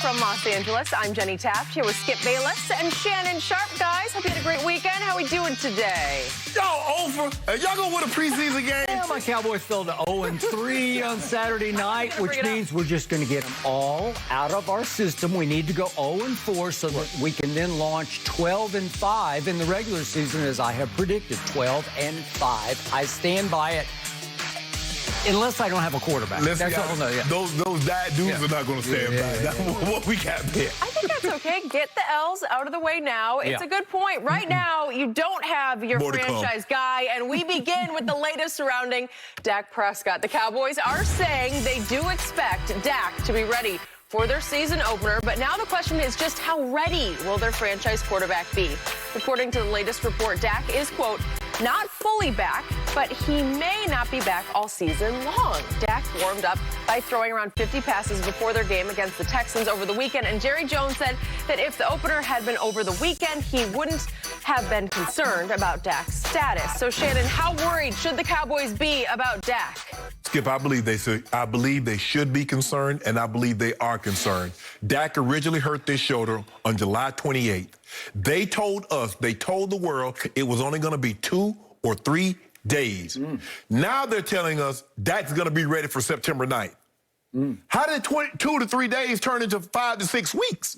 from Los Angeles. I'm Jenny Taft here with Skip Bayless and Shannon Sharp. Guys, hope you had a great weekend. How we doing today? Y'all over. Y'all gonna win a preseason game? Yeah, my Cowboys fell to 0-3 on Saturday night, which means we're just going to get them all out of our system. We need to go 0-4 so that we can then launch 12-5 in the regular season, as I have predicted. 12-5. I stand by it. Unless I don't have a quarterback. Those dad dudes are not going to stand by. That's what we got there. I think that's okay. Get the L's out of the way now. It's a good point. Right now, you don't have your franchise guy, and we begin with the latest surrounding Dak Prescott. The Cowboys are saying they do expect Dak to be ready for their season opener, but now the question is just how ready will their franchise quarterback be? According to the latest report, Dak is, quote, not fully back, but he may not be back all season long. Dak warmed up by throwing around 50 passes before their game against the Texans over the weekend, and Jerry Jones said that if the opener had been over the weekend, he wouldn't have been concerned about Dak's status. So, Shannon, how worried should the Cowboys be about Dak? Skip, I believe they should be concerned, and I believe they are concerned. Dak originally hurt this shoulder on July 28th. They told the world it was only going to be 2 or 3 days. Now they're telling us Dak's going to be ready for September 9th. How did 2 to 3 days turn into 5 to 6 weeks?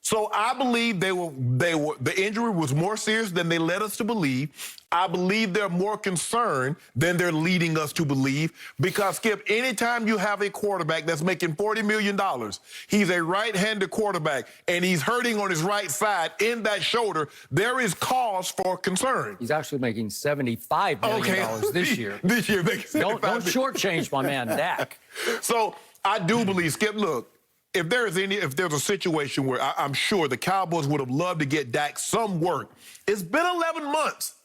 So I believe the injury was more serious than they led us to believe. I believe they're more concerned than they're leading us to believe, because, Skip, anytime you have a quarterback that's making $40 million, he's a right-handed quarterback, and he's hurting on his right side in that shoulder, there is cause for concern. He's actually making $75 million this year. This year, making $75 Don't shortchange my man, Dak. So I do believe, Skip, look, if there's a situation where I'm sure the Cowboys would have loved to get Dak some work, it's been 11 months.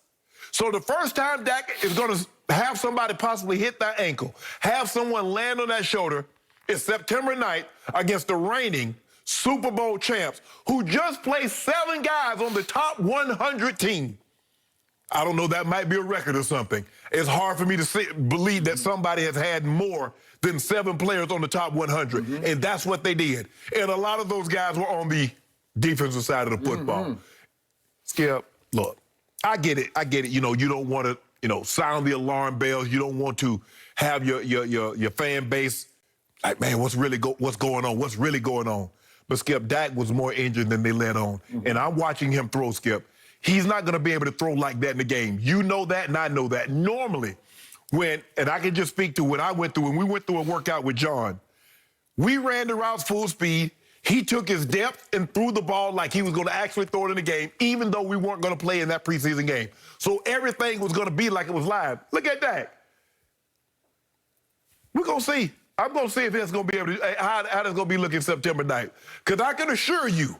So the first time Dak is going to have somebody possibly hit that ankle, have someone land on that shoulder, is September 9th against the reigning Super Bowl champs, who just placed 7 guys on the top 100 team. I don't know, that might be a record or something. It's hard for me to believe that somebody has had more than 7 players on the top 100, and that's what they did. And a lot of those guys were on the defensive side of the football. Skip, look, I get it. You know, you don't want to, sound the alarm bells. You don't want to have your fan base like, man, what's going on? What's really going on? But, Skip, Dak was more injured than they let on. And I'm watching him throw, Skip. He's not going to be able to throw like that in the game. You know that, and I know that. Normally, and I can just speak to when we went through a workout with John, we ran the routes full speed. He took his depth and threw the ball like he was going to actually throw it in the game, even though we weren't going to play in that preseason game. So everything was going to be like it was live. Look at that. We're going to see. I'm going to see if it's going to be able to, how it's going to be looking September 9th. Because I can assure you,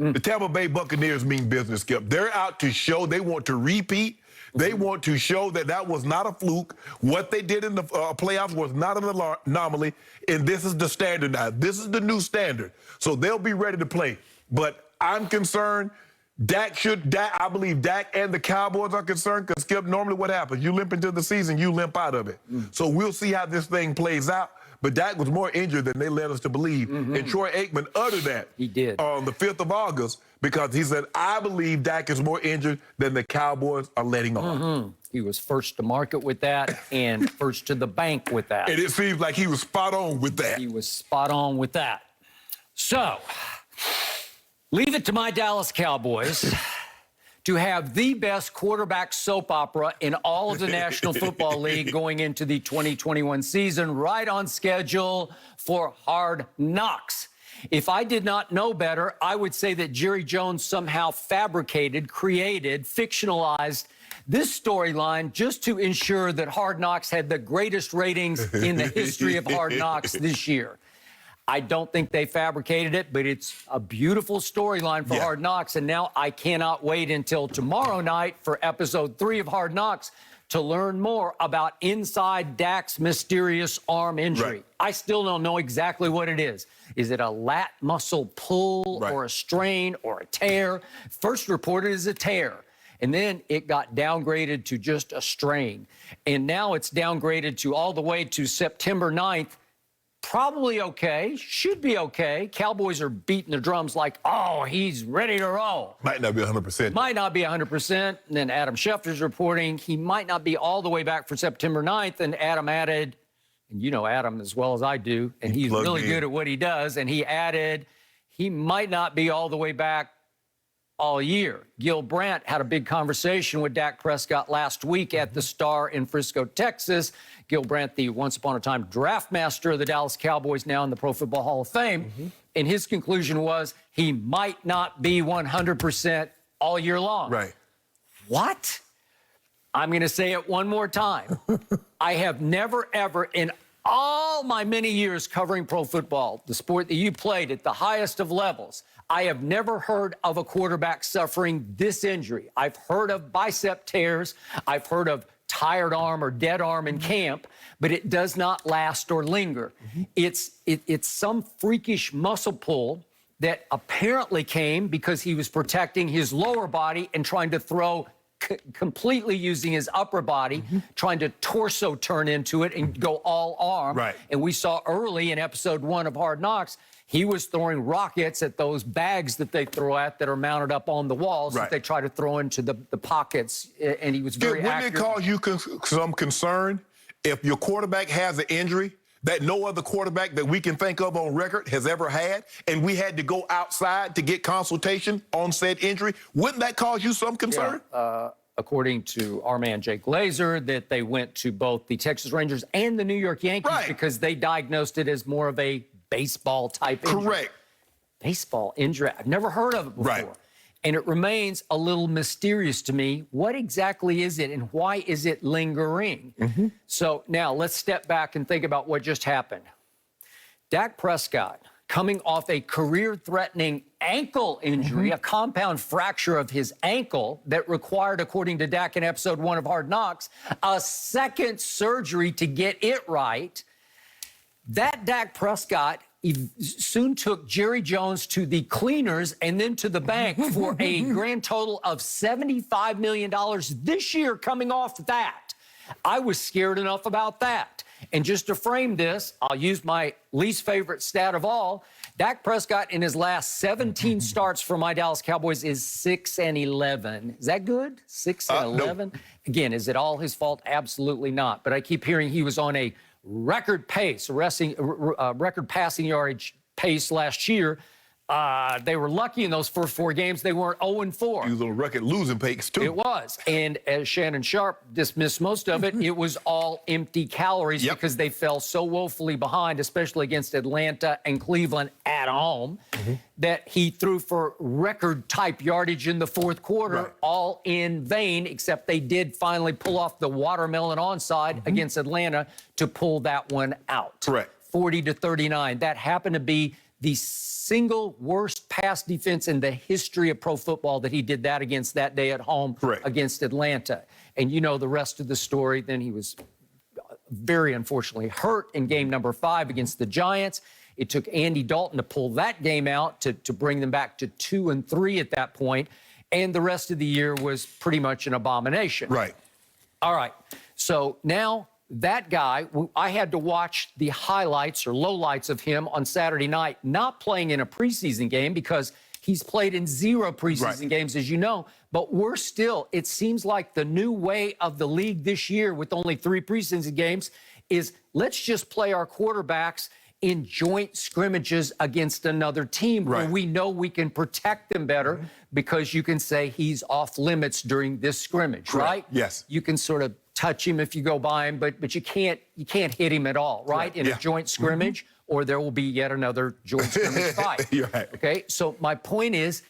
the Tampa Bay Buccaneers mean business, Skip. They're out to show they want to repeat. They want to show that was not a fluke. What they did in the playoffs was not an anomaly, and this is the standard now. This is the new standard. So they'll be ready to play. But I'm concerned. I believe Dak and the Cowboys are concerned, because, Skip, normally what happens? You limp into the season, you limp out of it. So we'll see how this thing plays out. But Dak was more injured than they led us to believe. And Troy Aikman uttered that. He did. On the 5th of August, because he said, I believe Dak is more injured than the Cowboys are letting on. He was first to market with that and first to the bank with that. And it seems like he was spot on with that. He was spot on with that. So, leave it to my Dallas Cowboys to have the best quarterback soap opera in all of the National Football League going into the 2021 season, right on schedule for Hard Knocks. If I did not know better, I would say that Jerry Jones somehow fabricated, created, fictionalized this storyline just to ensure that Hard Knocks had the greatest ratings in the history of Hard Knocks this year. I don't think they fabricated it, but it's a beautiful storyline for Hard Knocks. And now I cannot wait until tomorrow night for episode 3 of Hard Knocks to learn more about inside Dak's mysterious arm injury. I still don't know exactly what it is. Is it a lat muscle pull or a strain or a tear? First reported as a tear. And then it got downgraded to just a strain. And now it's downgraded to all the way to September 9th. probably okay, should be okay. Cowboys are beating the drums like, oh, he's ready to roll. Might not be 100%. Might not be 100%. And then Adam Schefter's reporting he might not be all the way back for September 9th. And Adam added, and you know Adam as well as I do, and he's really good at what he does. And he added, he might not be all the way back all year. Gil Brandt had a big conversation with Dak Prescott last week at the Star in Frisco, Texas. Gil Brandt, the once upon a time draft master of the Dallas Cowboys, now in the Pro Football Hall of Fame. And his conclusion was he might not be 100% all year long. Right. What? I'm going to say it one more time. I have never, ever, in all my many years covering pro football, the sport that you played at the highest of levels, I have never heard of a quarterback suffering this injury. I've heard of bicep tears. I've heard of tired arm or dead arm in camp, but it does not last or linger. It's some freakish muscle pull that apparently came because he was protecting his lower body and trying to throw completely using his upper body, trying to torso turn into it and go all arm. Right. And we saw early in episode 1 of Hard Knocks, he was throwing rockets at those bags that they throw at that are mounted up on the walls that they try to throw into the pockets, and he was very accurate. Wouldn't it cause you some concern if your quarterback has an injury that no other quarterback that we can think of on record has ever had, and we had to go outside to get consultation on said injury? Wouldn't that cause you some concern? According to our man Jake Glazer, that they went to both the Texas Rangers and the New York Yankees because they diagnosed it as more of a baseball type injury. Correct. Baseball injury. I've never heard of it before. Right. And it remains a little mysterious to me. What exactly is it and why is it lingering? So now let's step back and think about what just happened. Dak Prescott, coming off a career-threatening ankle injury, a compound fracture of his ankle that required, according to Dak in episode 1 of Hard Knocks, a second surgery to get it right. That Dak Prescott soon took Jerry Jones to the cleaners and then to the bank for a grand total of $75 million this year coming off that. I was scared enough about that. And just to frame this, I'll use my least favorite stat of all. Dak Prescott in his last 17 starts for my Dallas Cowboys is 6-11. Is that good? 6-11? No. Again, is it all his fault? Absolutely not. But I keep hearing he was on a record pace, record passing yardage pace last year. They were lucky in those first 4 games. They weren't 0-4. He was on a record losing pace, too. It was. And as Shannon Sharp dismissed most of it, it was all empty calories because they fell so woefully behind, especially against Atlanta and Cleveland at home, that he threw for record-type yardage in the fourth quarter, all in vain, except they did finally pull off the watermelon onside against Atlanta to pull that one out. Correct. 40-39. That happened to be the single worst pass defense in the history of pro football that he did that against that day at home against Atlanta. And you know the rest of the story. Then he was very unfortunately hurt in game number 5 against the Giants. It took Andy Dalton to pull that game out to bring them back to 2-3 at that point. And the rest of the year was pretty much an abomination. Right. All right. So now that guy, I had to watch the highlights or lowlights of him on Saturday night, not playing in a preseason game because he's played in 0 preseason games, as you know. But we're still, it seems like the new way of the league this year with only 3 preseason games is let's just play our quarterbacks in joint scrimmages against another team where we know we can protect them better because you can say he's off limits during this scrimmage, right? Yes. You can sort of touch him if you go by him, but you can't hit him at all, right? In a joint scrimmage, or there will be yet another joint scrimmage fight. You're right. Okay, so my point is,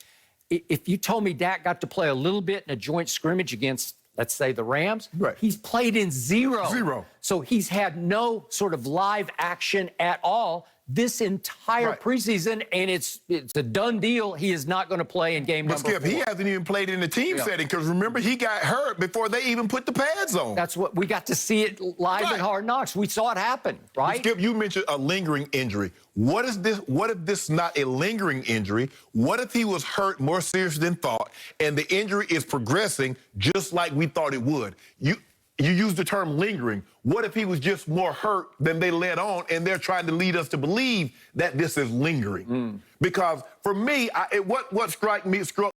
if you told me Dak got to play a little bit in a joint scrimmage against, let's say, the Rams, he's played in 0. So he's had no sort of live action at all this entire preseason, and it's a done deal. He is not going to play in game number 4. He hasn't even played in the team setting because remember, he got hurt before they even put the pads on. That's what we got to see it live in Hard Knocks. We saw it happen, right? Skip, you mentioned a lingering injury. What is this? What if this is not a lingering injury? What if he was hurt more serious than thought, and the injury is progressing just like we thought it would? you use the term lingering. What if he was just more hurt than they let on, and they're trying to lead us to believe that this is lingering? Because for me, what struck